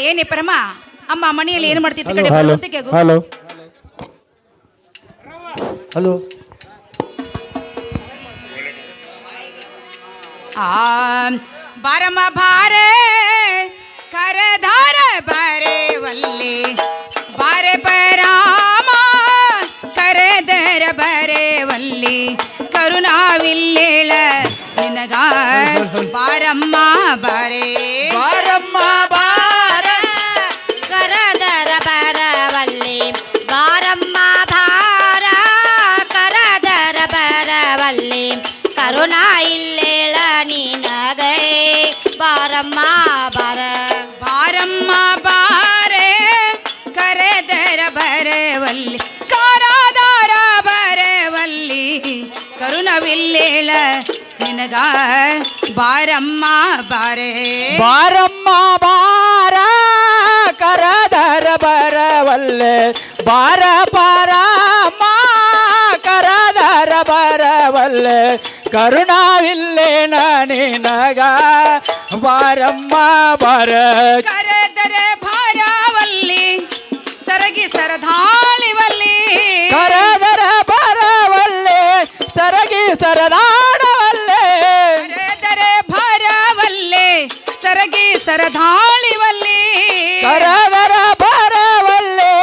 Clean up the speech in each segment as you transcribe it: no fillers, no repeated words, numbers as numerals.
ಏನೇ ಪರಮ ಅಮ್ಮ ಮನೆಯಲ್ಲಿ ಏನು ಮಾಡ್ತಿದ್ದ ಕಡೆ ಹಲೋ ಬರುವಂತೆ ಕೇಗು. ಹಲೋ ಹಲೋ ಬಾರಮ್ಮ ಬಾರೆ ಕರಧಾರ ಬಾರೆ ವಲ್ಲಿ ಬಾರೆ ಪರಾಮ ಕರೆದರ ಬರೆ ವಲ್ಲಿ ಕರುಣಾವಿಲ್ಲೇಳ ನಿನಗ ಬಾರಮ್ಮ ಬಾರೆ ಬಾರಮ್ಮ ಬಾರ ಕರದರ ಬರವಲ್ಲಿ ಬಾರಮ್ಮ ಭಾರ ಕರದರ ಬರವಲ್ಲಿ ಕರುಣಾ ಇಲ್ಲೇಳ ನಿನಗೈ ಬಾರಮ್ಮ ಬಾರ ಬಾರಮ್ಮ ಬಾರೆ ಕರೆದರ ಬರವಲ್ಲಿ ಕಾರಾದಾರ ಬರವಲ್ಲಿ ಕರುಣವಿಲ್ಲೇಳ ನಿನಗ ಬಾರಮ್ಮ ಬಾರೆ ಬಾರಮ್ಮ ಬಾರ ಕರದರ ಬರವಲ್ಲೆ ಬಾರ ಪಾರಮ್ಮ ಕರದರ ಬರವಲ್ಲೆ ಕರುಣಾವಿಲ್ಲೇನ ನಿನಗ ಬಾರಮ್ಮ ಬಾರ ಕರೆದರೆ ಭಾರವಲ್ಲಿ ಸರಗಿ ಸರದಾಳಿವಲ್ಲಿ ಕರದರ ಬರವಲ್ಲೆ ಸರಗಿ ಸರದಾಡವಲ್ಲೆ ಕರೆದರೆ ಭಾರವಲ್ಲಿ ಸರಗಿ ಸರದಾಳಿವಲ್ಲಿ ಕರದರ ಬರವಲ್ಲೆ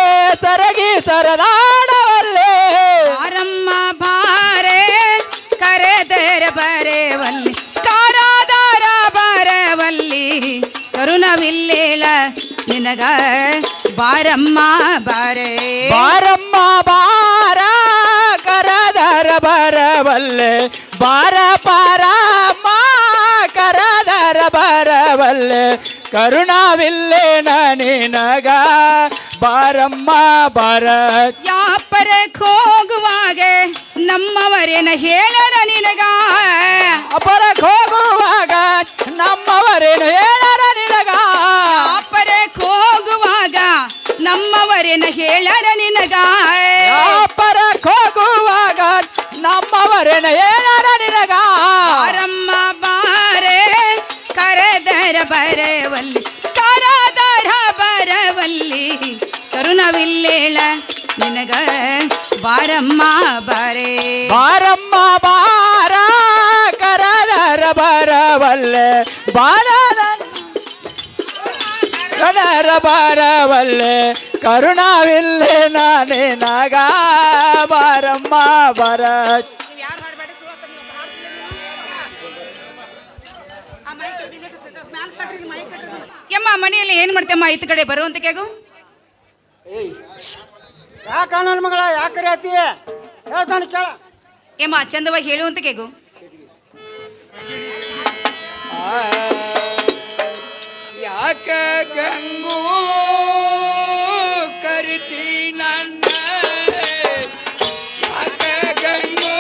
ಸರಗಿ ಸರದಾಡವಲ್ಲೆ ಬಾರಮ್ಮ ಬಾರೆ ಕರೆದರ ಬರೆವಲ್ಲಿ ಕಾರಾದಾರ ಬರವಲ್ಲಿ ಕರುಣವಿಲ್ಲೇಳ ನಿನಗ ಬಾರಮ್ಮ ಬಾರೆ ಬಾರಮ್ಮ ಬಾರ ಕರದರ ಬರವಲ್ಲೆ ಬಾರ ಪಾರಮ್ಮ ಕರದರ ಬರವಲ್ಲೆ ಕರುಣಾವಿಲ್ಲೇನ ನಿನಗ ಬಾರಮ್ಮ ಬಾರ ಯಾಪರಕ್ಕೆ ಹೋಗುವಾಗೆ ನಮ್ಮವರೇನ ಹೇಳರ ನಿನಗ ಅಪರಕ್ಕೆ ಹೋಗುವಾಗ ನಮ್ಮವರೇನು ಹೇಳರ ನಿನಗ ಯಾಪರಕ್ಕೆ ಹೋಗುವಾಗ ನಮ್ಮವರೇನ ಹೇಳರ ನಿನಗ ಅಪರಕ್ಕೆ ಹೋಗುವಾಗ ನಮ್ಮವರೇನು ಹೇಳರ ನಿನಗ ಬಾರಮ್ಮ ಬಾರೆ ಕರೆದರ ಬರವಲ್ಲಿ ಕರದರ ಬರವಲ್ಲಿ ಕರುಣವಿಲ್ಲೇಳ ನಿನಗ ಬಾರಮ್ಮ ಬಾರೆ ಬಾರಮ್ಮ ಬಾರ ಕರದರ ಬರವಲ್ಲೆ ಬಾರದ ಕರದರ ಬರವಲ್ಲೆ ಕರುಣಾವಿಲ್ಲೆ ನಾನೇನಾಗ ಬಾರಮ್ಮ ಬರ ಯಮ್ಮ ಮನೆಯಲ್ಲಿ ಏನ್ ಮಾಡ್ತೇಮ್ಮ ಇತ್ತ ಕಡೆ ಬರುವಂತ ಕೇಗು. ಯಾಕ ನನ್ನ ಮಗಳ ಯಾಕರೆ ಆತಿ ಹೇಳ್ತಾನೆ ಕೇಳ ಯಮ್ಮ ಚಂದವಾಗಿ ಹೇಳುವಂತ ಕೇಗು. ಯಾಕ ಗಂಗು ಕರಿತಿ ನನ್ನ ಯಾಕ ಗಂಗು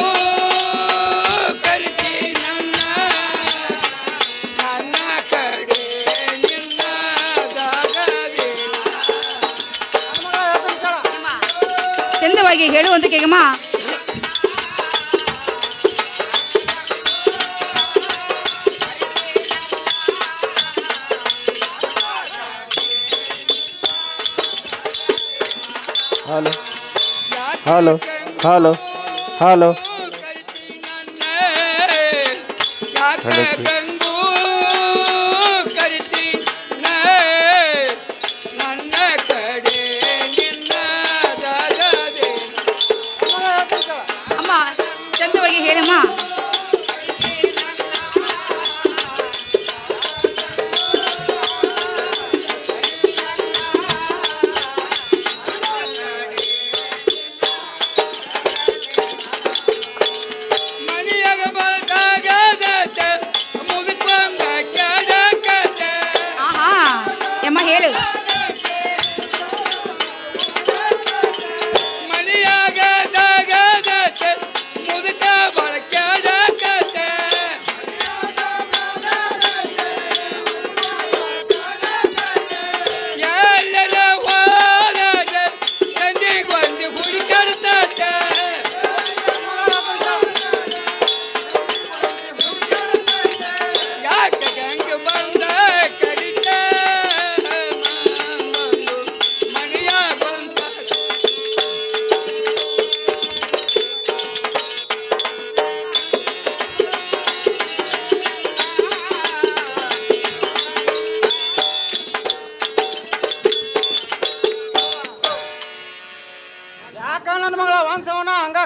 ಕರಿತಿ ನನ್ನ ನನ್ನ ಕಡೆ ನಿನ್ನ ಚಂದವಾಗಿ ಹೇಳುವಂತ ಕೇಗಮ್ಮ. ಹಲೋ ಹಲೋ ಹಲೋ ಹಲೋ ಯಾಕ ಗಂಗು ಕರಿತಿ ನನ್ನ ಕಡೆ ನಿನ್ನ ಅಮ್ಮ ಚಂದವಾಗಿ ಹೇಳಮ್ಮ. ಮನೆಯಾಗ ಬಂದಾಗ ಮುಗಿದ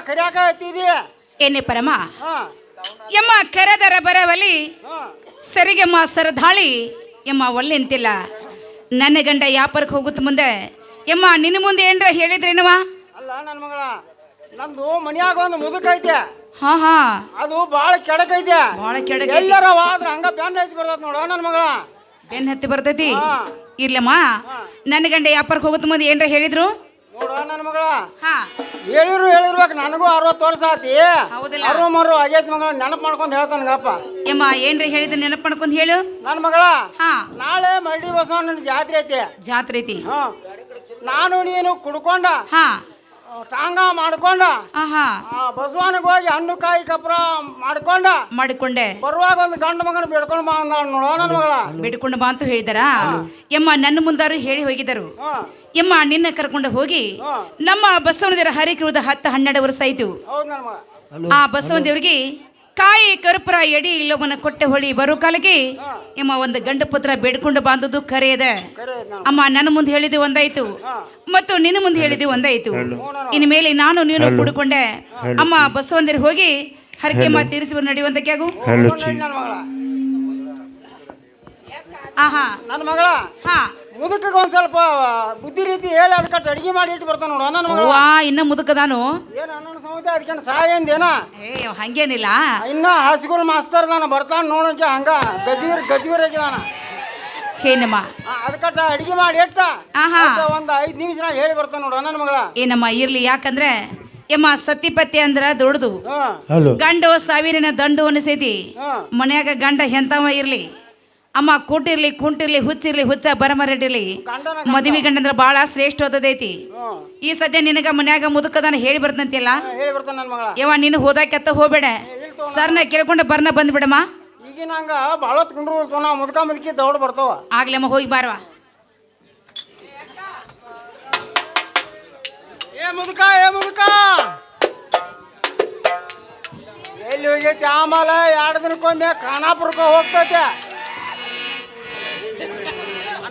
ಕರಿಯಾಕ ಹತ್ತಿದಿ ಏನೇ ಪರಮ ಹಾ ಯಮ್ಮ ಕರೆದರ ಬರವಲಿ ಹಾ ಸರಿಗೆಮ್ಮ ಸರದಾಳಿ ಯಮ್ಮ ಒಲ್ಲೆ ಅಂತಿಲ್ಲ. ನನ್ನ ಗಂಡ ವ್ಯಾಪಾರಕ್ಕೆ ಹೋಗುತ್ತ ಮುಂದೆ ಯಮ್ಮ ನಿನ್ನ ಮುಂದೆ ಏನ್ರ ಹೇಳಿದ್ರೇನವ? ಅಲ್ಲ ನನ್ನ ಮಗಳ ನಂದು ಮನ್ಯಾಗ ಒಂದು ಮುದುಕ ಐತೆ, ಹಾ ಹಾ ಅದು ಭಾಳ ಕೆಡಕೈತೆ. ಭಾಳ ಕೆಡಕ ಎಲ್ಲರ ಆದ್ರ ಹಂಗ ಬ್ಯಾನ್ ಐತಿ ಬರ್ತೈತಿ ನೋಡ ನನ್ನ ಮಗಳ. ಬೆನ್ ಹತ್ತಿ ಬರ್ತೈತಿ. ಹಾ. ಇರ್ಲಮ್ಮ ನನ್ನ ಗಂಡ ವ್ಯಾಪಾರಕ್ಕೆ ಹೋಗುತ್ತ ಮುಂದೆ ಏನ್ರ ಹೇಳಿದ್ರು? ನೋಡ ನನ್ನ ಮಗಳ ಹಾ ಹೇಳಿರ್ಬೇಕು. ನನಗೂ 60 ವರ್ಷ ಆತಿ, ಹೌದಲ್ಲ? ಅರು ಆಗೈತಿ ಮಗಳ. ನೆನಪು ಮಾಡ್ಕೊಂಡು ಹೇಳ್ತಾನಗಪ್ಪ. ಯಮ್ಮ ಏನ್ರ ಹೇಳಿದ ನೆನಪು ಮಾಡ್ಕೊಂಡ್ ಹೇಳು. ನನ್ನ ಮಗಳ ಹಾ ನಾಳೆ ಮರಡಿ ಬಸವಣ್ಣನ ಜಾತ್ರೆ ಐತಿ. ಜಾತ್ರೆ ಐತಿ. ಹಾ ನಾನು ನೀನು ಕುಡ್ಕೊಂಡ ಹಾ ಟಾಂಗ ಮಾಡ್ಕೊಂಡ ಆಹಾ ಬಸವನಿಗೆ ಹೋಗಿ ಹಣ್ಣು ಕಾಯಿ ಕಪ್ರ ಮಾಡ್ಕೊಂಡ ಮಾಡಿಕೊಂಡೆ ಬರುವಾಗ ಒಂದು ಗಂಡು ಮಗನ ಬಿಡ್ಕೊಂಡು ಬಾ ಅಂದ ನೋಡ ನನ್ನ ಮಗಳ. ಬಿಡ್ಕೊಂಡು ಬಾ ಅಂತ ಹೇಳಿದಾರ. ಯಮ್ಮ ನನ್ನ ಮುಂದಾರು ಹೇಳಿ ಹೋಗಿದ್ದರು. ಹಾ ಯಮ್ಮ ನಿನ್ನ ಕರ್ಕೊಂಡು ಹೋಗಿ ಹಾ. ನಮ್ಮ ಬಸವನದೇವರ ಹರಿಕಿರುವುದ 10-12 ವರ್ಷ ಆಯ್ತು. ಹೌದು ನನ್ನ ಮಗಳ. ಆ ಬಸವನ ದೇವರಿಗೆ ಕಾಯಿ ಕರ್ಪೂರ ಎಡಿ ಇಲ್ಲವನ್ನ ಕೊಟ್ಟೆ ಹೊಳಿ ಬರೋ ಕಾಲಕ್ಕೆ ಯಮ್ಮ ಒಂದು ಗಂಡು ಪುತ್ರ ಬೇಡ್ಕೊಂಡು ಬಾಂಧದ್ದು ಕರೆ ಇದೆ. ಕರೆ ಐತ್ ನನ್ನ ಅಮ್ಮ ನನ್ನ ಮುಂದೆ ಹೇಳಿದ್ದು ಒಂದಾಯ್ತು, ಮತ್ತು ನಿನ್ನ ಮುಂದೆ ಹೇಳಿದ್ದು ಒಂದಾಯ್ತು. ಇನ್ನು ಮೇಲೆ ನಾನು ನೀನು ಕೂಡಿಕೊಂಡೆ ಅಮ್ಮ ಬಸವಂದಿರ ಹೋಗಿ ಹರಕೆ ಮಾತು ತೀರಿಸಿ ನಡೆಯುವಂತಕ್ಕೆ ಆಗು. ನನ್ನ ಮಗಳ. ಆಹಾ ನನ್ನ ಮಗಳ ಹಾ ಮುದುಕಿಗೆ ಒಂದ್ ಸ್ವಲ್ಪ ಬುದ್ಧಿ ರೀತಿ ಹೇಳಿ ಅದಕ್ಕೆ ಅಡಿಗೆ ಮಾಡಿ ಇಟ್ಟು ಬರ್ತಾನ ನೋಡ ನನ್ನ ಮಗಳ. ವಾ ಇನ್ನ ಮುದುಕದಾನು ಏನು ಅನ್ನ ಸಮುದ್ರ ಅದಕ್ಕೆ ಸಹಾಯ ಅಂದೇನ. ಏ ಹಂಗೇನಿಲ್ಲ. ಇನ್ನ ಹಸಿಗುಲ್ ಮಾಸ್ತರ್ ನಾನು ಬರ್ತಾನ ನೋಡಕ್ಕೆ ಹಂಗ ಗಜೀರ್ ಆಗಿದಾನ. ಏನಮ್ಮ ಅದಕ್ಕೆ ಅಡಿಗೆ ಮಾಡಿ ಇಟ್ಟ ಆಹಾ ಒಂದು 5 ನಿಮಿಷ ಹೇಳಿ ಬರ್ತಾನ ನೋಡ ನನ್ನ ಮಗಳ. ಏನಮ್ಮ ಇರ್ಲಿ, ಯಾಕಂದ್ರೆ ಯಮ್ಮ ಸತಿಪತಿ ಅಂದ್ರ ದೊಡ್ಡದು. ಹಾ ಗಂಡು ಸಾವಿರಿನ ದಂಡು ಅನಿಸೈತಿ. ಹಾ ಮನ್ಯಾಗ ಗಂಡ ಎಂತವ ಇರ್ಲಿ, ಅಮ್ಮ ಕೂಟಿರ್ಲಿ ಕುಂಟಿರ್ಲಿ ಹುಚ್ಚಿರ್ಲಿ ಹುಚ್ಚ ಬರಮರಡಿರ್ಲಿ, ಗಂಡನ ಮದುವೆ ಗಂಡಂದ್ರ ಬಾಳ ಶ್ರೇಷ್ಠ ಓದದೈತಿ. ಹ್ಮ್ ಈ ಸದ್ಯ ನಿನಗ ಮನ್ಯಾಗ ಮುದುಕದಾನ ಹೇಳಿ ಬರ್ತಂತಿಲ್ಲ. ಹೇಳಿ ಬರ್ತಾನ ನನ್ನ ಮಗಳ. ಯವ್ವ ನೀನು ಹೋದಾಕೆತ್ತ ಹೋಗ್ಬೇಡ, ಸರ್ನ ಕೇಳ್ಕೊಂಡು ಬರ್ನ ಬಂದ್ಬಿಡಮ್ಮ. ಈಗಿನ ಹಂಗ ಭಾಳ ಕುಂಡ್ರು ನಾವು ಮುದುಕಿ ದೌಡ್ ಬರ್ತಾವ. ಆಗ್ಲಮ್ಮ ಹೋಗಿ ಬಾರವ. ಏ ಮುದುಕ ಎಲ್ಲಿ ಹೋಗೈತಿ? ಆಮೇಲೆ 2 ದಿನಕ್ಕೊಮ್ಮೆ ಖಾನಾಪುರಕ್ಕೆ ಹೋಗ್ತೈತೆ.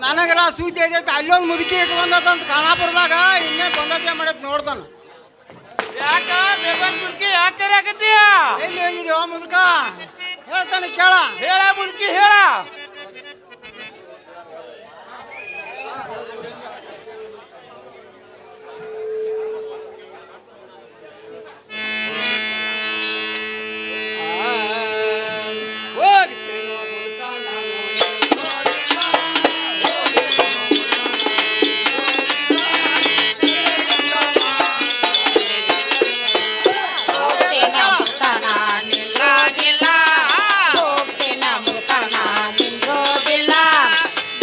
ನನಗೆಲ್ಲ ಸೂಚಿ ಐತೈತೆ ಅಲ್ಲೊಂದು ಮುದುಕಿ ಇಟ್ಕೊಂಡಂತ ಖಾನಾಪುರದಾಗ ಇನ್ನೇ ಬಂದತೆ ಮಾಡೈತಿ ನೋಡ್ತಾನ. ಯಾಕೆ ಎಲ್ಲಿ ಹೋಗಿದ್ಯೋ ಮುದುಕ ಹೇಳ್ತಾನೆ ಕೇಳ. ಹೇಳ ಮುದುಕಿ ಹೇಳ.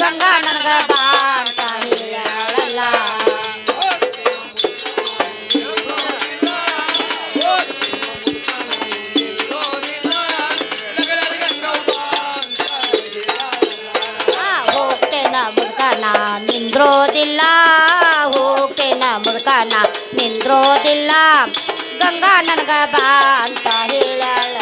ಗಂಗಾ ನನಗ ಬಾ ಅಂತ ಹೇಳಲ್ಲ. ಹೋಗ್ತೇನ ಮುದುಕನ ನಿಂದ್ರೋದಿಲ್ಲ, ಹೋಗ್ತೇನ ಮುದುಕನ ನಿಂದ್ರೋದಿಲ್ಲ, ಗಂಗಾ ನನಗ ಬಾ ಅಂತ ಹೇಳಲ್ಲ.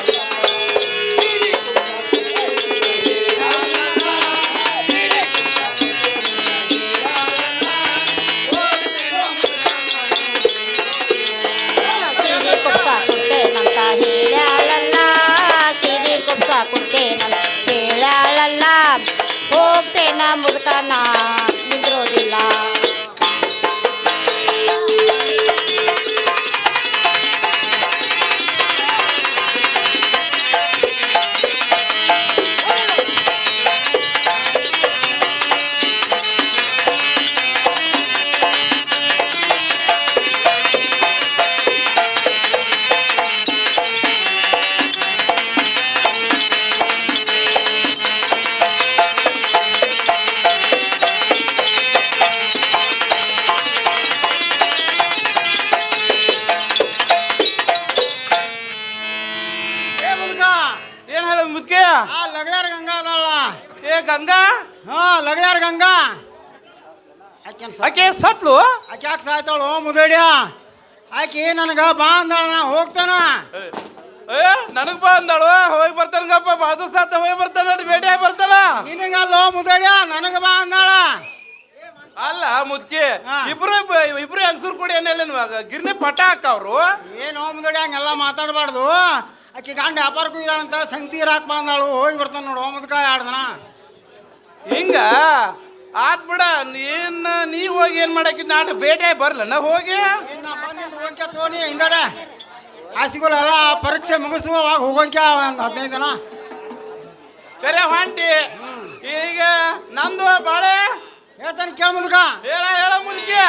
ಸೀರೆ ಕುಪ್ಸ ಕೊಡ್ತೇನಂತ ಹೇಳಲ್ಲ, ಸೀರೆ ಕುಪ್ಸ ಕೊಡ್ತೇನಂತ ಹೇಳಲ್ಲ, ಹೋಗ್ತೇನ ಮುದುಕನ ನಿಂದ್ರೋದಿಲ್ಲ. ಏನ್ ಹೇಳ ಮುದುಕಿ? ಲಗ್ಳ್ಯಾರ ಗಂಗಾ ಅದಲ್ಲ. ಏ ಗಂಗಾ? ಹಾ ಲಗ್ಳ್ಯಾರ ಗಂಗಾ ಆಕೆ ಸತ್ಲು? ಆಕೆ ಯಾಕೆ ಸಾಯ್ತಾಳು ಮುದಡಿಯ? ಆಕೆ ನನಗ ಬಾ ಅಂದಾಳ, ನಾ ಹೋಗ್ತಾನ. ಏ ನನಗ್ ಬಾ ಅಂದಾಳು, ಹೋಗಿ ಬರ್ತಾನಗಪ್ಪ. ಬಾಜು ಸಾತ ಹೋಗಿ ಬರ್ತಾನ, ಭೇಟಿ ಬರ್ತಾನ. ನಿನಗಲ್ಲೋ ಮುದಡಿಯ, ನನಗ ಬಾ ಅಂದಾಳ. ಅಲ್ಲ ಮುದ್ಕಿ ಹಾ. ಇಬ್ರು ಹೆಂಗಸರು ಕೂಡ ಏನಿಲ್ಲ ಗಿರ್ನಿ ಪಟ ಹಾಕವ್ರು. ಏನು ಮುಂದಡಿ ಹಂಗೆಲ್ಲ ಮಾತಾಡಬಾರ್ದು. ಆಕಿ ಗಂಡ ವ್ಯಾಪಾರಕ್ಕೂ ಇದಾನಂತ ಸಂಗತಿ ಇರಾಕ್ ಬಂದಾಳು, ಹೋಗಿ ಬರ್ತಾನೆ ನೋಡು ಮುದ್ಕ 2 ದಿನ. ಹಿಂಗ ಆತ್ ಬಿಡ. ನೀ ಹೋಗಿ ಏನ್ ಮಾಡಕ್ಕಿದ್ ನಾಟ ಭೇಟಿ ಬರ್ಲ ನಾ ಹೋಗಿ. ಹೋಗಂಕೆ ತೋನಿ ಹಿಂದಡೆ ಆಸಿಗಳೆಲ್ಲ ಪರೀಕ್ಷೆ ಮುಗಿಸುವಾಗ ಹೋಗಂಕೆ ಒಂದು 15 ದಿನ. ಕರೆ ಹೊಂಟಿ ಈಗ ನಂದು ಬಾಳೆ ಹೇಳ್ತಾನೆ ಕೇಳ ಮುದ್ಕ. ಹೇಳ ಮುದುಕಿ.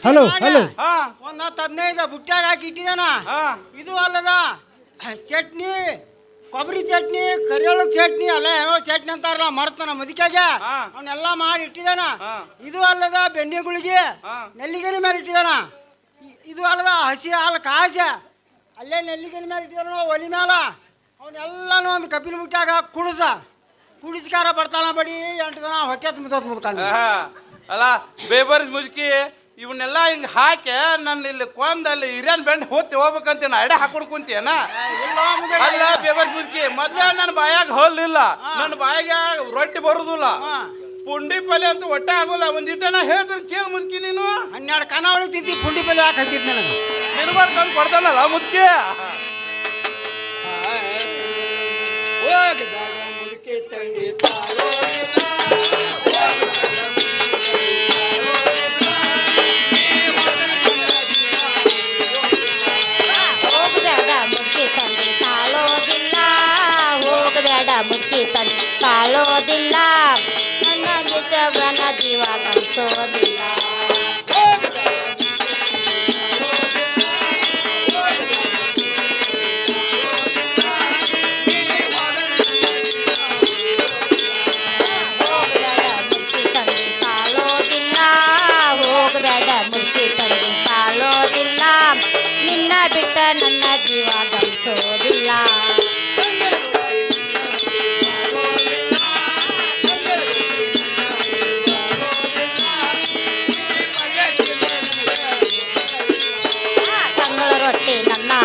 ಹಲೋ ಹಲೋ ಹಾ ಒಂದು 10-15 ಬುಟ್ಟ್ಯಾಗ ಹಾಕಿ ಇಟ್ಟಿದಾನ. ಹಾ ಇದು ಅಲ್ಲದ ಚಟ್ನಿ, ಕೊಬ್ಬರಿ ಚಟ್ನಿ, ಕರಿಯೊಳದ ಚಟ್ನಿ, ಅಲ್ಲ ಯಾವ ಚಟ್ನಿ ಅಂತಾರಲ್ಲ ಮರ್ತಾನ ಮುದಿಕಾಗೆ, ಹಾ. ಅವನ್ನೆಲ್ಲ ಮಾಡಿ ಇಟ್ಟಿದಾನ. ಹಾ. ಇದು ಅಲ್ಲದ ಬೆಣ್ಣೆ ಗುಳಿಗೆ ಹಾ. ನೆಲ್ಲಿಗನಿ ಮೇಲೆ ಇಟ್ಟಿದಾನ. ಇದು ಅಲ್ಲದ ಹಸಿ ಹಾಲು ಕಾಸ ಅಲ್ಲೇ ನೆಲ್ಲಿಗನಿ ಮೇಲೆ ಇಟ್ಟಿದಾನ ಒಲಿ ಮ್ಯಾಲ. ಅವನ್ನೆಲ್ಲಾನು ಒಂದು ಕಬ್ಬಿನ ಬುಟ್ಟ್ಯಾಗ ಕುಡಿಸ್ಕಾರ ಬರ್ತಾನ ಬಡಿ 8 ದಿನ ಹೊಟ್ಟೆ ತುಂಬಿದ ಮುದ್ಕೊಂಡು. ಅಲ್ಲ ಬೇಬರ್ಸ್ ಮುದುಕಿ ಇವನ್ನೆಲ್ಲ ಹಿಂಗ ಹಾಕಿ ನನ್ನ ಇಲ್ಲಿ ಕೊಂದ್ ಅಲ್ಲಿ ಹಿರಿಯನ್ ಬೆಂಡ್ ಹೋಗ್ಬೇಕಂತ ಅಡೆ ಹಾಕೊಂಡು ಕುಂತೀಯನ. ಅಲ್ಲ ಬೇಬರ್ಸ್ ಮುದುಕಿ ಮೊದ್ಲ ನನ್ನ ಬಾಯಾಗ ಹಲ್ಲಿಲ್ಲ, ನನ್ನ ಬಾಯಾಗ ರೊಟ್ಟಿ ಬರುದಿಲ್ಲ, ಪುಂಡಿ ಪಲ್ಯ ಅಂತೂ ಹೊಟ್ಟೆ ಆಗೋಲ್ಲ. ಒಂದಿಟ್ಟನ ಹೇಳ್ತಾನೆ ಕೇಳ ಮುದುಕಿ ನೀನು. 12 ಕನಾವಳಿ ತಿಂತಿ ಪುಂಡಿ ಪಲ್ಯ ಯಾಕೆ ಹಾಕಿದ್ ನನಗೆ ನಿನ್ಬಾರ್ದು ತಂದು ಕೊಡ್ತಾನಲ್ಲ ಮುದುಕಿ. ಮುದುಕಿ ತಂದೆ ತಾಳೋದಿಲ್ಲ, ನನ್ನ ಬಿಟ್ಟವನ ಜೀವ ಕಲಿಸೋದಿಲ್ಲ. ಹೋಗಬೇಡ ಮುದುಕಿ ತಂದೆ ತಾಳೋದಿಲ್ಲ, ನಿನ್ನ ಬಿಟ್ಟ ನನ್ನ ಜೀವ ಕಲಿಸೋದಿಲ್ಲ.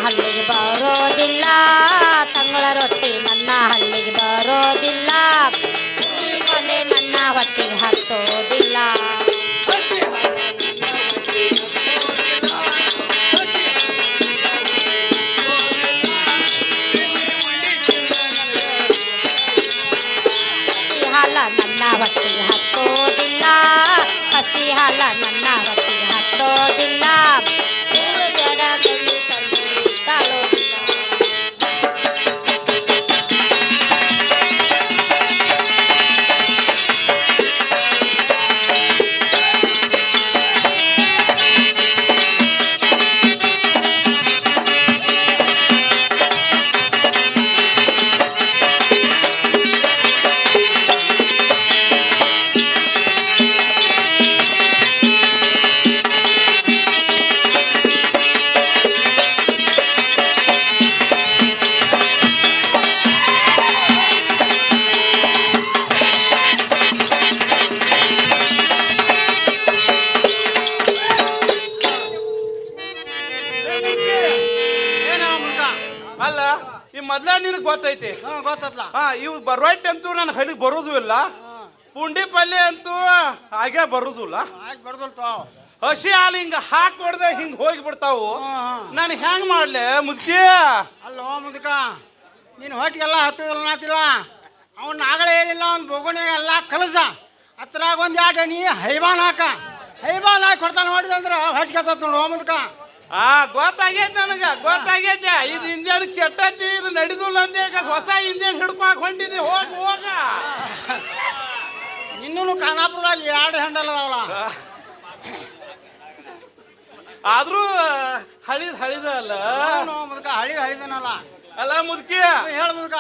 ಹಲ್ಲಿಗೆ ಬರೋದಿಲ್ಲ, ತಂಗಳ ರೊಟ್ಟಿ ನನ್ನ ಹಲ್ಲಿಗೆ ಬರೋದಿಲ್ಲ, ಕೊನೆ ನನ್ನ ಹೊಟ್ಟೆಗೆ ಹತ್ತೋದಿಲ್ಲ. ಹಸಿ ಹಾಲ ನನ್ನ ಹೊಟ್ಟೆಗೆ ಹತ್ತೋದಿಲ್ಲ, ಹಸಿ ಹಾಲ ನನ್ನ ಹೊಟ್ಟೆಗೆ ಹತ್ತೋದಿಲ್ಲ. ಅಲ್ಲ ಈ ಮೊದ್ಲ ನಿನಗೆ ಗೊತ್ತೈತಿ ಗೊತ್ತತ್ಲ ಹಾ ಇವು ರೊಟ್ಟಿ ಅಂತೂ ನನ್ನ ಹಲಿಗೆ ಬರೋದು ಇಲ್ಲ ಪುಂಡಿ ಪಲ್ಯ ಅಂತೂ ಹಾಗೆ ಬರುದಿಲ್ಲ ಆಯ್ತು ಬರ್ದಲ್ ತಾವ್ ಹಸಿ ಹಾಲು ಹಿಂಗ ಹಾಕಿ ಹೊಡೆದ ಹಿಂಗ ಹೋಗಿ ಬಿಡ್ತಾವು ನಾನು ಹೆಂಗ್ ಮಾಡ್ಲೆ ಮುದ್ಕಿ ಅಲ್ಲೋ ಮುದುಕ ನೀನು ಹೊಟ್ಟಿಗೆಲ್ಲ ಹತ್ತುದಿಲ್ಲ ನಾತಿಲ್ಲ ಅವನ್ನ ಆಗಲೇ ಏನಿಲ್ಲ ಅವ್ನು ಬೊಗುಣಿಗೆ ಎಲ್ಲ ಕಲಸ ಹತ್ರಾಗ ಒಂದು ಎರಡು ನೀ ಹೈಬಾನ್ ಹಾಕಿ ಕೊಡ್ತಾನೆ ನೋಡಿದಂದ್ರೆ ಹೊಟ್ಟಿಗೆ ಹತ್ತತ್ ನೋಡು ಮುದುಕ ಆ ಗೊತ್ತಾಗೈತೆ ಗೊತ್ತಾಗೈತೆ ಇದು ಇಂಜನ್ ಕೆಟ್ಟೈತಿ ಇದು ನಡಿದಿಲ್ಲ ಅಂತ ಹೇಳಿ ಹೊಸ ಇಂಜನ್ ಹಿಡ್ಕೊಕ್ ಹೊಂಟಿದ್ವಿ ಹೋಗ ಇನ್ನೂ ಖಾನಾಪುರದಾಗ ಎರಡು ಹ್ಯಾಂಡಲ್ ಅದಾವಲ್ಲ ಆದ್ರೂ ಹಳಿದ ಅಲ್ಲ ಮುದುಕ ಹಳಿದನಲ್ಲ ಅಲ್ಲ ಮುದುಕಿ ಹೇಳ ಮುದುಕ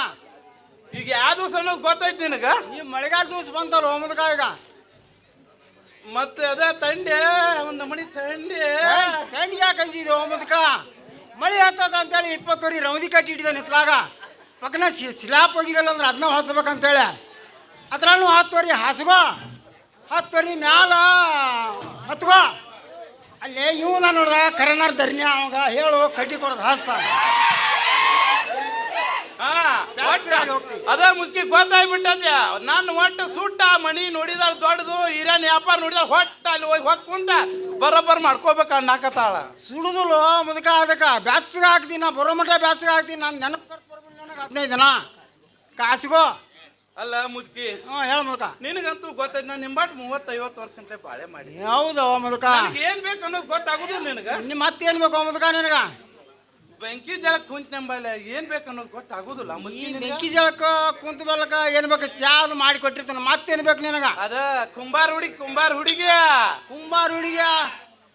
ಈಗ ಯಾವ ದಿವಸ ಅನ್ನೋದು ಗೊತ್ತೈತಿ ನಿನಗ ಈ ಮಳೆಗಾಲ ದಿವಸ ಬಂತಲ್ಲ ಮುದುಕ ಈಗ ಮತ್ತೆ ಅದ ತಂಡೆ ಒಂದು ಮಣಿ ತಂಡೆ ತಂಡಿಗೆ ಯಾಕೆ ಅಂಜಿದೆ ಮುದುಕ ಮಳೆ ಹತ್ತದ ಅಂತೇಳಿ 20 ವರಿ ರೌದಿ ಕಟ್ಟಿ ಇಟ್ಟಿದೆ ನಿತ್ಲಾಗ ಪಕ್ಕನ ಸ್ಲಾಪ್ ಹೋಗಿದಲ್ಲ ಅಂದ್ರೆ ಅದನ್ನ ಹೊಸಬೇಕಂತೇಳಿ ಅದ್ರಲ್ಲೂ 10 ವರಿ ಹಾಸ್ಗೋ 10 ವರಿ ಮ್ಯಾಲ ಹತ್ಗೋ ಅಲ್ಲೇ ಇವನ ನೋಡ್ದ ಕರನಾರ್ ಧರ್ನಿ ಅವಾಗ ಹೇಳು ಕಡ್ಡಿ ಕೊಡೋದು ಹಾಸ್ತ ಹಾ ಅದ ಮುದುಕಿ ಗೊತ್ತಾಗ್ಬಿಟ್ಟದ ನಾನು ಒಟ್ಟು ಸುಟ್ಟ ಮಣಿ ನೋಡಿದಾಳ ದೊಡ್ಡದು ಹಿರಿಯನ್ ವ್ಯಾಪಾರ ನೋಡಿದಾಳ ಹೊಟ್ಟ ಅಲ್ಲಿ ಹೋಗಿ ಕುಂತ ಬರೋಬ್ಬರ್ ಮಾಡ್ಕೋಬೇಕ ನಾಕತಾಳ ಸುಡುದಿಲ್ಲ ಮುದುಕ ಅದಕ್ಕೆ ಬ್ಯಾಸ್ಗೆ ಹಾಕ್ತೀನಿ ನಾ ಬರೋ ಮಟ್ಟ ಬ್ಯಾಸ್ಗೆ ಹಾಕ್ತೀನಿ ನಾನು ನೆನಪು ನನಗೆ 15 ದಿನ ಕಾಸಿಗೋ ಅಲ್ಲ ಮುದುಕಿ ಹೇಳ ಮುದುಕ ನಿನಗಂತೂ ಗೊತ್ತೈತಿ ನಾನು ನಿಂಬಾಟ್ 30-50 ವರ್ಷ ಗಂಟೆ ಬಾಳೆ ಮಾಡಿ ಹೌದು ಮುದುಕ ಏನ್ ಬೇಕು ಅನ್ನೋದು ಗೊತ್ತಾಗುದಿಲ್ಲ ನಿನಗ ನಿಮ್ಮ ಮತ್ತೇನು ಬೇಕು ಮುದುಕ ನಿನಗ ಬೆಂಕಿ ಜಳಕ್ ಕುಂತ ನಂಬಲ್ಲ ಏನ್ ಬೇಕು ಅನ್ನೋದು ಗೊತ್ತಾಗುದಿಲ್ಲ ಈ ಬೆಂಕಿ ಜಳಕ ಕುಂತ ಬೆಳಕ ಏನ್ ಬೇಕು ಚಾ ಅದು ಮಾಡಿ ಕೊಟ್ಟಿರ್ತಾನ ಮತ್ತೇನ್ ಬೇಕು ನಿನಗ ಅದ ಕುಂಬಾರ ಹುಡುಗಿ ಕುಂಬಾರ ಹುಡುಗಿ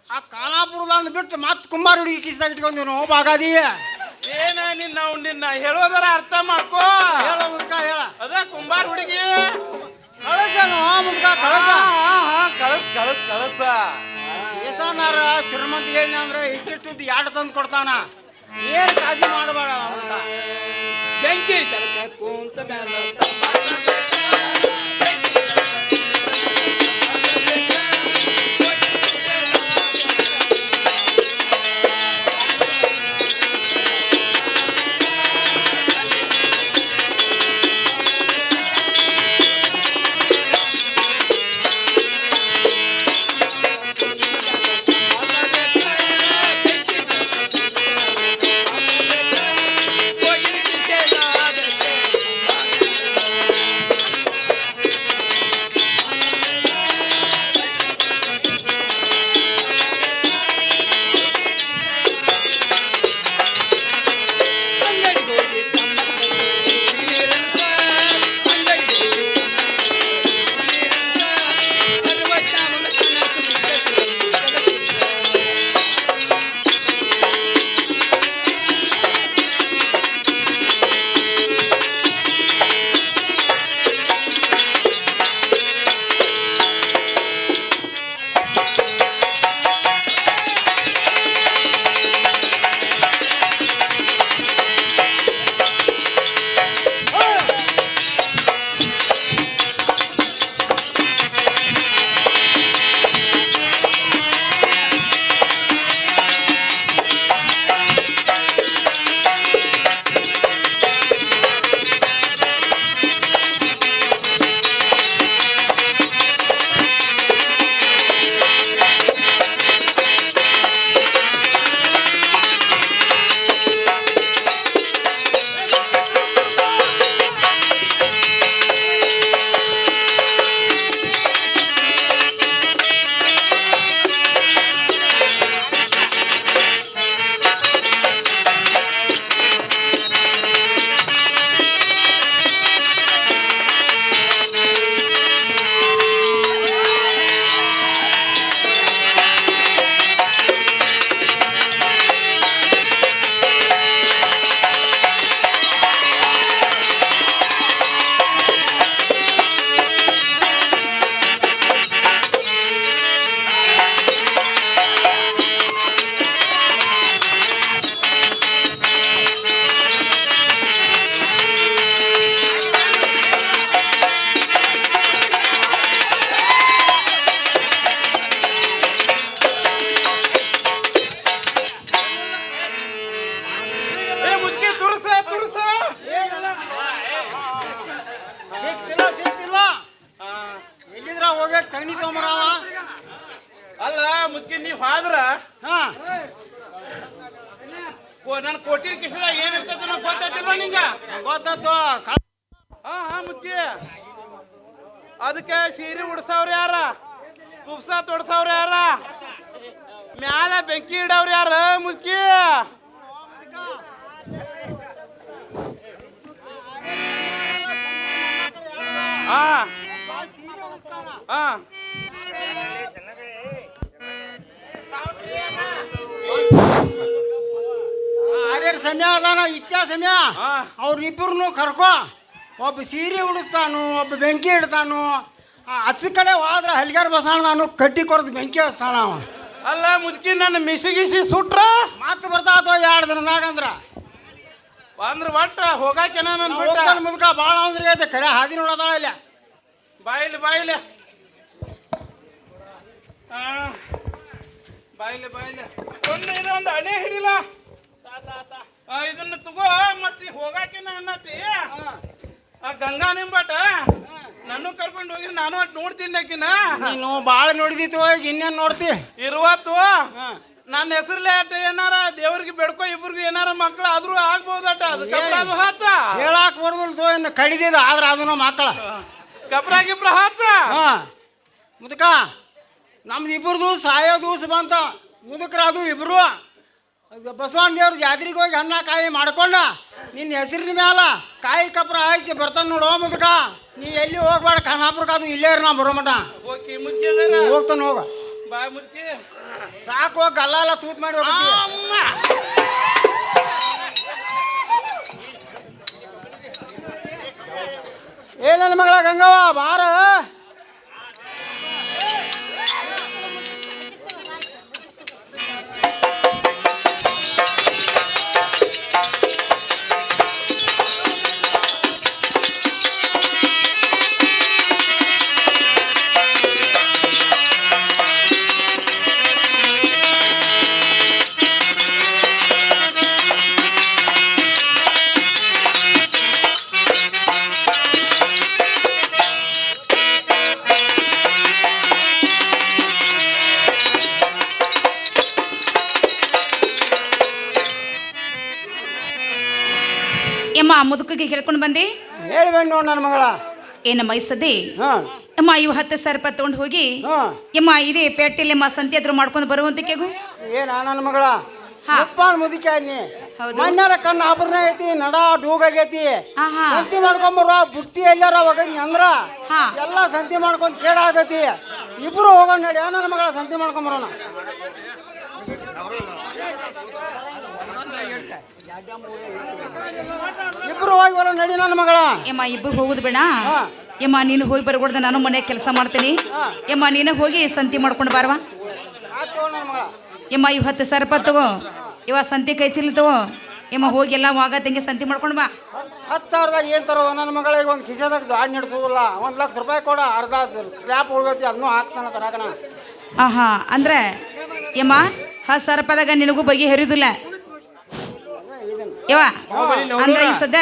ಆ ಖಾನಾಪುರದ ಅಂದ್ ಬಿಟ್ಟು ಮತ್ತೆ ಕುಂಬಾರ ಹುಡುಗಿ ಕಿಸ್ದಾಗ ಇಟ್ಕೊಂಡಿ ನಾವು ಬಾಗಾದಿ ಏನ ನಿನ್ನ ಹೇಳೋದರ ಅರ್ಥ ಮಾಡ್ಕೋ ಹೇಳ ಮುದುಕ ಹೇಳ ಅದ ಕುಂಬಾರ ಹುಡುಗಿ ಕಳಸನು ಮುದುಕ ಕಳಸ ಕಳಸ ಏಸಾನಾರ ಶ್ರೀಮಂತ ಹೇಳಿ ಅಂದ್ರೆ ಇಟ್ಟಿಟ್ಟು 2 ತಂದು ಕೊಡ್ತಾನ ಏನ್ ಕಾಳಜಿ ಮಾಡಬೇಡ ಮುದುಕ ಬೆಂಕಿ ಜಳಕ ಕುಂತ ಮೇಲೆ ಸಗಣಿ ತೊಗೊಂಬರವ. ಅಲ್ಲ ಮುದ್ಕಿ ನೀವ್ ಹಾದ್ರ ಹಾ ನನ್ ಕೋಟಿನ ಕಿಶದಾಗ ಏನ್ ಇರ್ತೈತಿ ನಂಗೆ ಗೊತ್ತಾಯ್ತಿಲ್ವ ನಿಂಗ? ಗೊತ್ತಾಯ್ತು. ಹಾ ಹಾ ಮುದ್ಕಿ ಅದಕ್ಕೆ ಸೀರೆ ಉಡ್ಸವ್ರ ಯಾರ, ಕುಬ್ಸ ತೊಡ್ಸವ್ರ ಯಾರ, ಮ್ಯಾಲ ಬೆಂಕಿ ಇಡವ್ರ ಯಾರ ಮುದ್ಕಿ? ಹಾ ಹಾ ಆರ್ಯರ ಸಮಯ ಅದಾನ, ಇಟ್ಟ ಸಮಯ. ಹಾ. ಅವ್ರಿಬ್ರು ಕರ್ಕೊ. ಒಬ್ಬ ಸೀರೆ ಉಡಿಸ್ತಾನು, ಒಬ್ಬ ಬೆಂಕಿ ಇಡ್ತಾನು. ಹಚ್ಚ ಕಡೆ ಹೋದ್ರೆ ಹಲ್ಗಾರ ಬಸಾಣ ನಾನು ಕಟ್ಟಿ ಕೊರದು ಬೆಂಕಿ ಹಚ್ತಾನ ಅವ. ಅಲ್ಲ ಮುದ್ಕಿ ನನ್ನ ಮಿಸಿಗಿಸಿ ಸುಟ್ರ ಮತ್ತೆ ಬರ್ತಾವ 2 ದಿನದಾಗ ಅಂದ್ರ ಅಂದ್ರ ಒಟ್ಟ ಹೋಗಾಕೆನ ನನ್ ಬಿಟ್ಟ ಮುದ್ಕ ಭಾಳ ಅಂದ್ರೆ ಐತೆ ಖರೆ ಹಾದಿ ನೋಡೋದಾಳ ಇಲ್ಲ. ಬಾಯಿಲೆ ಬಾಯಿಲೆ ಬಾಯಿಲೆ ಬಾಯಿಲೆ ಒಂದು ಅಣೆ ಹಿಡಿಲ ಇದನ್ನ ತಗೋ. ಮತ್ತೆ ಹೋಗಾಕೆನ ಅನ್ನತಿ ಆ ಗಂಗಾ ನಿಂಬಟ ನಾನು ಕರ್ಕೊಂಡು ಹೋಗಿ ನಾನು ಅಟ್ ನೋಡ್ತೀನಿ ಆಕಿನ. ನೀನು ಭಾಳ ನೋಡಿದಿತ್ತು, ಈಗ ಇನ್ನೇನು ನೋಡ್ತಿ? ಇರುವತ್ತು ನನ್ನ ಹೆಸರ್ಲೆ ಅಟ ಏನಾರ ದೇವ್ರಿಗೆ ಬೆಡ್ಕೊ, ಇಬ್ರಿಗೂ ಏನಾರ ಮಕ್ಳು ಆದ್ರೂ ಆಗ್ಬೋದಟ. ಅದು ಕಬ್ರ ಅದು ಹಾಚ ಹೇಳಾಕ್ ಬರೋದಿಲ್ಲ ತೋ, ಇನ್ನು ಕಡಿದಿದ ಆದ್ರೆ ಅದನ್ನ ಮಕ್ಕಳ ಕಬ್ರ ಗಿಬ್ರ ಹಾಚ. ಹಾ ಮುದುಕ ನಮ್ದು ಇಬ್ಬರದು ಸಾಯೋ ದಿವಸ ಬಂತ. ಮುದುಕರ ಅದು ಇಬ್ರು ಬಸವಣ್ಣ ದೇವ್ರ ಜಾತ್ರೆಗೆ ಹೋಗಿ ಹಣ್ಣ ಕಾಯಿ ಮಾಡ್ಕೊಂಡ ನಿನ್ನ ಹೆಸರಿನ ಮ್ಯಾಲ ಕಾಯಿ ಕಪ್ರ ಹಾಯಿಸಿ ಬರ್ತಾನೆ ನೋಡು ಮುದುಕ. ನೀ ಎಲ್ಲಿ ಹೋಗ್ಬೇಡ, ಖಾನಾಪುರಕ್ಕೆ ಅದು ಇಲ್ಲೇ ಇರ ನಾ ಬರೋ ಮಟ. ಓಕೆ ಮುದ್ಕಿ ಹೋಗ್ತಾನೆ ಹೋಗ. ಬಾ ಮುದ್ಕಿ ಸಾಕು ಹೋಗಿ ಗಲ್ಲ ಎಲ್ಲ ತೂತ್ ಮಾಡಿ ಹೋಗ್ತೀವಿ. ಅಮ್ಮ ಏ ನನ್ನ ಮಗಳ ಗಂಗವ್ವ ಬಾರ. ಯಮ್ಮ ಮುದುಕಿಗೆ ಹೇಳ್ಕೊಂಡು ಬಂದೆ. ಹೇಳ್ಬೇಡಿ ನೋಡು ನನ್ನ ಮಗಳ. ಏನಮ್ಮ ಇಸದೆ ಹಾಂ ಅಮ್ಮ ಇವು 10,000 ರೂಪಾಯಿ ತಗೊಂಡು ಹೋಗಿ ಹಾಂ ಯಮ್ಮ ಇದೇ ಪೇಟೆಲೆಮ್ಮ ಸಂತೆ ಹತ್ರ ಮಾಡ್ಕೊಂಡು ಬರುವಂತಕ್ಕೆಗು. ಏನ ನನ್ನ ಮಗಳ ಹಾ. ಉಪ್ಪಾನ್ ಮುದುಕಿ ಆದ್ನಿ. ಹೌದು. ಮಣ್ಣಾರ ಕಣ್ಣು ಆಭರಣ ಐತಿ, ನಡ ಡೂಗಾಗೈತಿ. ಆಹಾ. ಸಂತಿ ಮಾಡ್ಕೊಂಬರುವ ಬುಟ್ಟಿ ಎಲ್ಲಾರ ಒಗದ್ನಿ ಅಂದ್ರ ಹಾ. ಎಲ್ಲ ಸಂತಿ ಮಾಡ್ಕೊಂಡ್ ಕೇಳಾಗೈತಿ. ಇಬ್ರು ಹೋಗೋಣ ನಡಿ ನನ್ನ ಮಗಳ, ಸಂತಿ ಮಾಡ್ಕೊಂಬರೋಣ. ಇಬ್ರು ಹೋಗಿ ಬರೋ ನಡಿ ನನ್ನ ಮಗಳ. ಯಮ್ಮ ಇಬ್ರು ಹೋಗುದು ಬೇಡ. ಹಾ. ಯಮ್ಮ ನೀನು ಹೋಗಿ ಬರ್ಕೊಡ್ದ, ನಾನು ಮನೆ ಕೆಲಸ ಮಾಡ್ತೀನಿ. ಹಾ. ಯಮ್ಮ ನೀನು ಹೋಗಿ ಸಂತಿ ಮಾಡ್ಕೊಂಡು ಬಾರವಾ. ಆಯ್ತು ನನ್ನ ಮಗಳ. ಯಮ್ಮ ಇವು 10,000 ರೂಪಾಯಿ ತಗೋ. ಇವ ಸಂತಿ ಕೈ ಚೀಲ ತಗೋ. ಯಮ್ಮ ಹೋಗಿ ಎಲ್ಲ ವಾಗ ತಂಗಿ ಸಂತಿ ಮಾಡ್ಕೊಂಡು ಬಾ. 10,000ದಾಗ ಏನು ತರೋದು ನನ್ನ ಮಗಳಿಗೆ? ಒಂದು ಕಿಸೆದಾಗ ಜಾಡ್ ನಡೆಸೋದಿಲ್ಲ. 1,00,000 ರೂಪಾಯಿ ಕೊಡ, ಅರ್ಧ ಸ್ಲ್ಯಾಪ್ ಉಳ್ದೈತಿ, ಅದನ್ನೂ ಹಾಕ್ತಾನ ತರಾಕನ. ಆಹಾ ಅಂದ್ರೆ ಯಮ್ಮ 10,000 ರೂಪಾಯಿದಾಗ ನಿನಗೂ ಬಗೆ ಹರಿಯುದಿಲ್ಲ ಯವ. ಅಂದ್ರೆ ಈ ಸದ್ಯ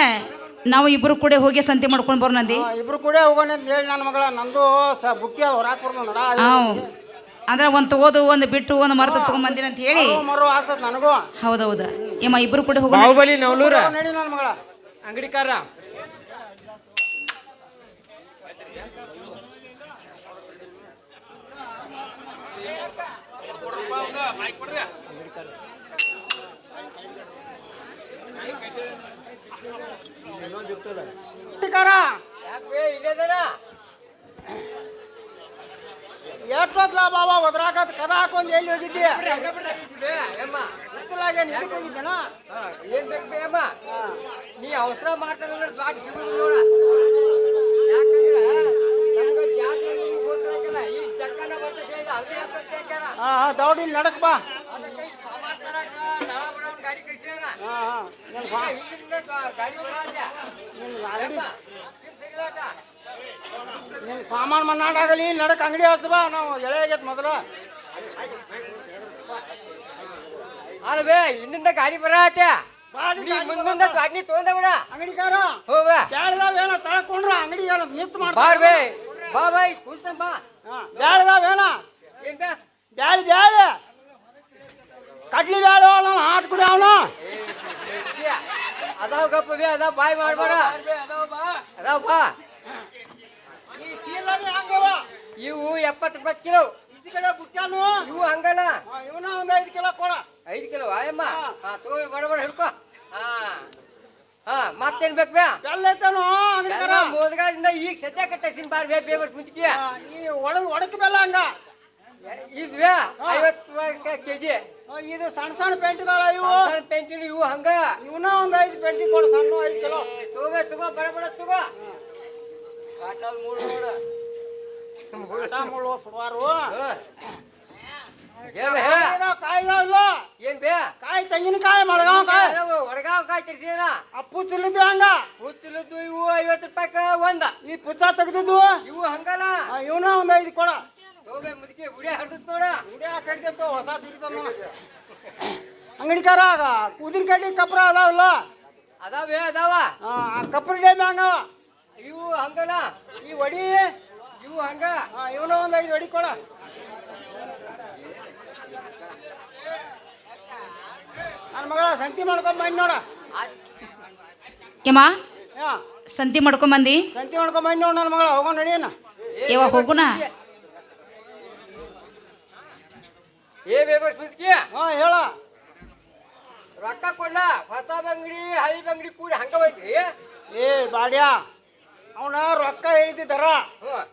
ನಾವು ಇಬ್ರು ಕೂಡ ಹೋಗಿ ಸಂತಿ ಮಾಡ್ಕೊಂಡು ಬರೋ ನಂದಿ. ಇಬ್ರು ಕೂಡ ಹೋಗೋಣ ಅಂತ ಹೇಳಿ ನನ್ನ ಮಗಳ. ನಂದು ಬುಟ್ಟಿ ಅದು ಹೊರಾಕ್ ಬರ್ದು ನೋಡ. ಅಂದ್ರೆ ಒಂದು ತಗೋದು ಒಂದು ಬಿಟ್ಟು ಒಂದು ಮರದ ತಗೊಂಬಂದಿನ ಅಂತ ಹೇಳಿ ಮರು ಆಗ್ತದ ನನಗೂ. ಹೌದೌದು ಯಮ್ಮ ಇಬ್ರು ಕೂಡ ಹೋಗೋಣ. ಬಾಹುಬಲಿ ನವಲೂರ ನಡಿ ನನ್ನ ಮಗಳ. ಅಂಗಡಿಕಾರ ಎಷ್ಟೊತ್ಲ ಬಾಬಾ ಒದ್ರಾಕತ್ ಕದ ಹಾಕೊಂಡ್ ಎಲ್ಲಿ ಹೋಗಿದ್ದಿ? ಗೊತ್ತಿಲ್ಲಾಗೇನು ಇದಕ್ಕೆ ಹೋಗಿದ್ದೇನ? ಏನ್ ಬೇಕು ಅಮ್ಮ? ನೀ ಅವಸರ ಮಾಡ್ತಾನಂದ್ರೆ ದಾಟ್ ಸಿಗುದು ನೋಡ. ಯಾಕಂದ್ರ ನಮ್ಗ ಜಾತ್ರೆ ಗೊತ್ತಾಗಲ್ಲ. ಈ ಜಕ್ಕನ ಬರ್ತ ಸೇರಿ ಅಲ್ಲಿ ಹಾಕ್ಯಾರ. ಹಾ ಹಾ ದೌಡಿ ನಡಕ್ ಬಾ. ಅದಕ್ಕೆ ಈ ಸಾಮಾನ್ ತರಕ ನಳ ಬಡ ಗಾಡಿ ಕಳ್ಸ್ಯಾರ. ಹಾ ಹಾ ಹಿಂದಿನ ಗಾಡಿ ಬರಾತ್ಯ. ಅಂಗಡಿ ಸಿಗ್ಲಾಟ ನಿನ್ ಸಾಮಾನು ಮನ್ನಾಡಾಗಲಿ ನಡಕ್ ಅಂಗಡಿ ಹಚ್ಚ ಬಾ. ನಾವು ಎಳೆ ಆಗೈತೆ ಮೊದಲ. ಅಲ್ವೇ ಹಿಂದಿಂದ ಗಾಡಿ ಬರಾತ್ಯ. ಬಾಡಿ ನೀ ಮುಂದಿಂದ ಗಾಡಿ ತೊಗೊಂಡ ಬಿಡ. ಅಂಗಡಿಕಾರ ಹೋಗ ಜಾಳದಾವ ಏನೋ ತಳ್ಕೊಂಡ್ರ ಅಂಗಡಿ ಏನೋ ನಿಂತು ಮಾಡ್ತಾರೆ. ಬಾರ್ಬೇ ಬಾ ಬಾಯ್ ಕುಂತ ಬಾ ಬ್ಯಾಳಿ ಬೇನ ಏನ್ ಬೇ ಬ್ಯಾಳಿ ಬ್ಯಾಳಿ ಕಡ್ಲಿ ಬ್ಯಾಳಿ ನಾನು ಹಾಟ್ ಕುಡಿ ಅವನು ಅದಾವ ಗಪ್ಪ ಬೇ ಅದಾವ ಬಾಯ್ ಮಾಡ್ಬೇಡ ಅದಾವ ಬಾ ಈ ಚೀಲಲ್ಲಿ ಹಂಗವ ಇವು 70 ರೂಪಾಯಿ ಕಿಲೋ ಈಸಿ ಕಡೆ ಬುಟ್ಟಾನು ಇವು ಹಂಗಲ್ಲ ಇವನ ಒಂದು 5 ಕಿಲೋ ಕೊಡ 5 ಕಿಲೋ ಆಯಮ್ಮ ಹಾ ತಗೋ ಬಡ ಹಿಡ್ಕೋ ಹಾ ಮತ್ತೇನ್ ಬೇಕು ಬೇ ಬೆಲ್ಲ ಐತೇನು ಅಂಗಡಿಗಾರ ಮೋದಗಾದಿಂದ ಈಗ ಸದ್ಯಕ್ಕೆ ತರ್ಸಿನ ಬಾರ್ ಬೇ ಬೇವರ್ಸ್ ಮುಂಚಿಕೆ ಈ ಒಡಕ್ ಬೆಲ್ಲ ಹಂಗ ಇದು ಬೇ 50 ರೂಪಾಯಿ ಕೆಜಿ ಇದು ಸಣ್ಣ ಸಣ್ಣ ಪೆಂಟ್ ಇದಲ್ಲ ಇವು ಸಣ್ಣ ಪೆಂಟಿನ ಇವು ಹಂಗ ಇವನ ಒಂದು 5 ಪೆಂಟಿ ಕೊಡು ಸಣ್ಣ 5 ಕಿಲೋ ತಗೋ ತಗೋ ಬಡ ತಗೋ ಕಾಟಲ್ ಮೂರು ನೋಡು ಊಟ ಮುಳ್ಳು ಸುಡುವಾರು ಹೇಳ ಹೇಳ ಕಾಯಿ ಇದಾವಲ್ಲ ಏನ್ ಬೇ ಕಾಯಿ ತೆಂಗಿನಕಾಯಿ ಮಳಗಾವ್ ಕಾಯಿ ಒಡಗಾವ್ ಕಾಯಿ ತಿರ್ಸಿನ ಅಪ್ಪು ಚಿಲ್ಲಿದ್ದು ಹಂಗ ಹುಚ್ಚಲದ್ದು ಇವು 50 ರೂಪಾಯಿಕ ಒಂದ ಈ ಪುಚ್ಚ ತೆಗ್ದಿದ್ದು ಇವು ಹಂಗಲ್ಲ ಇವನ ಒಂದು 5 ಕೊಡ ತಗೋಬೇ ಮುದುಕಿ ಬುಡಿ ಹರಿದತ್ ನೋಡ ಗುಡಿಯ ಕಡಿದಿತ್ತು ಹೊಸ ಸಿಗ್ತದ ಅಂಗಡಿಕಾರ ಉದಿನ ಕಡ್ಡಿ ಕಪ್ರ ಅದಾವಲ್ಲ ಅದಾವೇ ಅದಾವ ಕಪ್ರಿ ಡೇಮ್ ಹಂಗವ ಇವು ಹಂಗಲ್ಲ ಈ ವಡಿ ಇವು ಹಂಗ ಇವನ ಒಂದು 5 ವಡಿ ಕೊಡ ನನ್ನ ಮಗಳ ಸಂತಿ ಮಾಡ್ಕೊಂಡ್ ಬಂದ್ ನೋಡ ಯಮ್ಮ ಯಾ, ಸಂತಿ ಮಾಡ್ಕೊಂಬಂದಿ ಸಂತಿ ಮಾಡ್ಕೊಂಡ್ ಬಂದ್ ನೋಡ ನನ್ನ ಮಗಳ ಹೋಗೋಣ ನಡಿಯನ ಯವ್ವ ಹೋಗುಣ ಏ ಬೇಬರ್ ಸುದ್ಕಿ ಹೇಳ ರೊಕ್ಕ ಕೊಡ್ಲ ಹೊಸ ಬಂಗಡಿ ಹಳಿ ಬಂಗಡಿ ಕೂಡಿ ಹಂಗ ಬಂದ್ರಿ ಏ ಬಾಡ್ಯಾ ಅವನ ರೊಕ್ಕ ಹೇಳ್ತಿದ್ದಾರ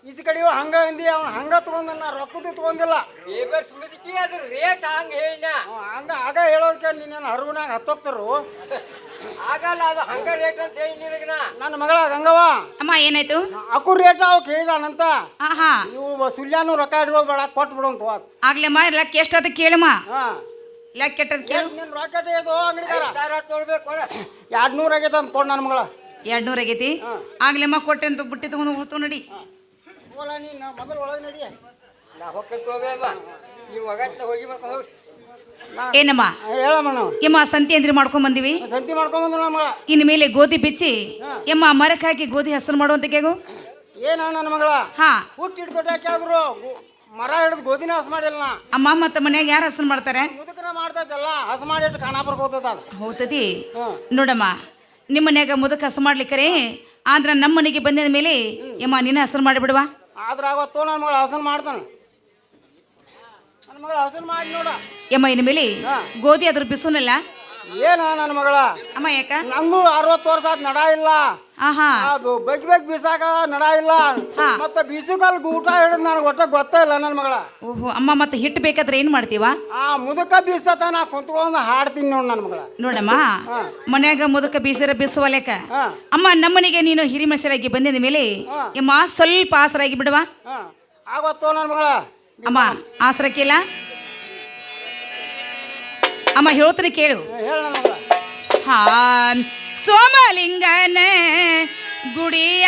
ಈಸಿ ಕಡಿಯೋ ಹಂಗ ಅಂದಿ ಅವ್ನ ಹಂಗ ತಗೊಂಡನ್ನ ರೊಕ್ಕದ್ದು ತಗೊಂಡಿಲ್ಲ ಬೇಬರ್ ಸುದ್ಕಿ ಅದ್ರ ರೇಟ್ ಹಂಗ ಹೇಳಿನ ಹಂಗ ಆಗ ಹೇಳೋದಕ್ಕೆ ನೀನೇನು ಹರಗುನಾಗ ಹತ್ತೋಗ್ತಾರು ಆಗಲ್ಲ ಅದು ಹಂಗ ರೇಟ್ ಅಂತ ಹೇಳಿ ನಿನಗನ ನನ್ನ ಮಗಳ ಗಂಗವ್ವ ಅಮ್ಮ ಏನಾಯ್ತು ಅಕು ರೇಟ್ ಅವ್ ಕೇಳಿದಾನಂತ ಹಾ ಇವು ಸುಲ್ಯಾನು ರೊಕ್ಕ ಇಟ್ಬೋದು ಬೇಡ ಕೊಟ್ಟು ಬಿಡೋಂತ ಆಗ್ಲೇಮ್ಮ ಲೆಕ್ಕ ಎಷ್ಟದ ಕೇಳಮ್ಮ ಹಾ ಲೆಕ್ಕ ಕೆಟ್ಟದ್ ಕೇಳು ನಿನ್ ರಾಕೆಟ್ ಇದು ಅಂಗಡಿಗಾರ ಸ್ಟಾರ್ ನೋಡ್ಬೇಕು ಕೊಡ 200 ಆಗೈತೆ ಅಂತ ಕೊಡ್ ನನ್ನ ಮಗಳ 200 ಆಗೈತಿ ಆಗ್ಲೇಮ್ಮ ಕೊಟ್ಟೆ ಅಂತ ಬುಟ್ಟಿ ತಗೊಂಡು ಹೋಗ್ತು ನಡಿ ಹೋಲ ನೀನು ಮೊದಲು ಒಳಗೆ ನಡಿ ನಾ ಹೊಕ್ಕಂತ ಹೋಗ್ಬೇಮ್ಮ ನೀವು ಒಗತ್ನ ಹೋಗಿ ಮಾಡ್ಕೊಂಡು ಹೋಗಿ ಏನಮ್ಮ ಹೇಳಮ್ಮ ನಾವು ಯಮ್ಮ ಸಂತಿ ಅಂದ್ರೆ ಮಾಡ್ಕೊಂಡ್ ಬಂದಿವಿ ಸಂತಿ ಮಾಡ್ಕೊಂಬಂದ್ರು ನಮ್ಮ ಮಗಳ ಇನ್ ಮೇಲೆ ಗೋಧಿ ಬಿಚ್ಚಿ ಯಮ್ಮ ಮರಕ್ಕೆ ಹಾಕಿ ಗೋಧಿ ಹಸರು ಮಾಡುವಂತ ಕೇಗು ಏನ ನನ್ನ ಮಗಳ ಹಾ ಹುಟ್ಟಿಟ್ಟು ದೊಡ್ಡ ಹಾಕಿದ್ರು ಮರ ಹಿಡಿದು ಗೋಧಿನ ಹಸ್ ಮಾಡಿಲ್ಲ ನಾ ಅಮ್ಮ ಮತ್ತೆ ಮನ್ಯಾಗ ಯಾರು ಹಸರು ಮಾಡ್ತಾರೆ ಮುದುಕರ ಮಾಡ್ತೈತಲ್ಲ ಹಸ್ ಮಾಡಿಟ್ಟು ಖಾನಾಪುರಕ್ಕೆ ಹೋಗ್ತದ ಅದು ಹೌದತಿ ಹ್ಞೂ ನೋಡಮ್ಮ ನಿಮ್ಮ ಮನ್ಯಾಗ ಮುದಕ್ ಹಸರು ಮಾಡ್ಲಿಕ್ಕರೆ ಆದ್ರ ನಮ್ಮ ಮನೆಗೆ ಬಂದಿದ ಮೇಲೆ ಯಮ್ಮ ನಿನ್ನ ಹಸರು ಮಾಡಿಬಿಡುವ ಆದ್ರೆ ಅವತ್ತು ನನ್ನ ಮಗಳು ಹಸನ್ ಮಾಡ್ತಾನೆ ನನ್ನ ಮಗಳು ಹಸನ್ ಮಾಡಿ ನೋಡ ಯಮ್ಮ ಇನ್ ಮೇಲೆ ಗೋಧಿ ಅದ್ರ ಬಿಸುನಲ್ಲ ಏನ ನನ್ನ ಮಗಳ ಅಮ್ಮ ಯಾಕ ನಂದು 60 ವರ್ಷ ಆತ್ ನಡ ಇಲ್ಲ ಆಹಾ ಬಗ್ ಬೀಸಾಕ ನಡ ಇಲ್ಲ ಹಾ. ಮತ್ತೆ ಬೀಸುಕಲ್ ಊಟ ಹಿಡಿದು ನನಗೆ ಒಟ್ಟ ಗೊತ್ತೇ ಇಲ್ಲ ನನ್ನ ಮಗಳ ಓಹೋ ಅಮ್ಮ ಮತ್ತೆ ಹಿಟ್ಟು ಬೇಕಾದ್ರೆ ಏನ್ ಮಾಡ್ತೀವ ಮುದುಕ ಬೀಸ್ತತ ನಾ ಕುಂತ್ಕೊಂಡು ಹಾಡ್ತೀನಿ ನೋಡ್ ನನ್ನ ಮಗಳ ನೋಡಮ್ಮ ಮನ್ಯಾಗ ಮುದಕ ಬೀಸರ ಬಿಸುವಲೆಕ ಹಾ ಅಮ್ಮ ನಮ್ಮನಿಗೆ ನೀನು ಹಿರಿ ಮನುಷ್ಯರಾಗಿ ಬಂದಿದ ಮೇಲೆ ಯಮ್ಮ ಸ್ವಲ್ಪ ಆಸರಾಗಿ ಬಿಡುವ ಹಾ ಆವತ್ತು ನನ್ನ ಮಗಳ ಅಮ್ಮ ಆಸರಕ್ಕಿಲ್ಲ ಅಮ್ಮ ಹೇಳ್ತೀನಿ ಕೇಳು ಹೇಳ ನನ್ನ ಮಗಳ ಹಾ ಸೋಮಲಿಂಗನ ಗುಡಿಯ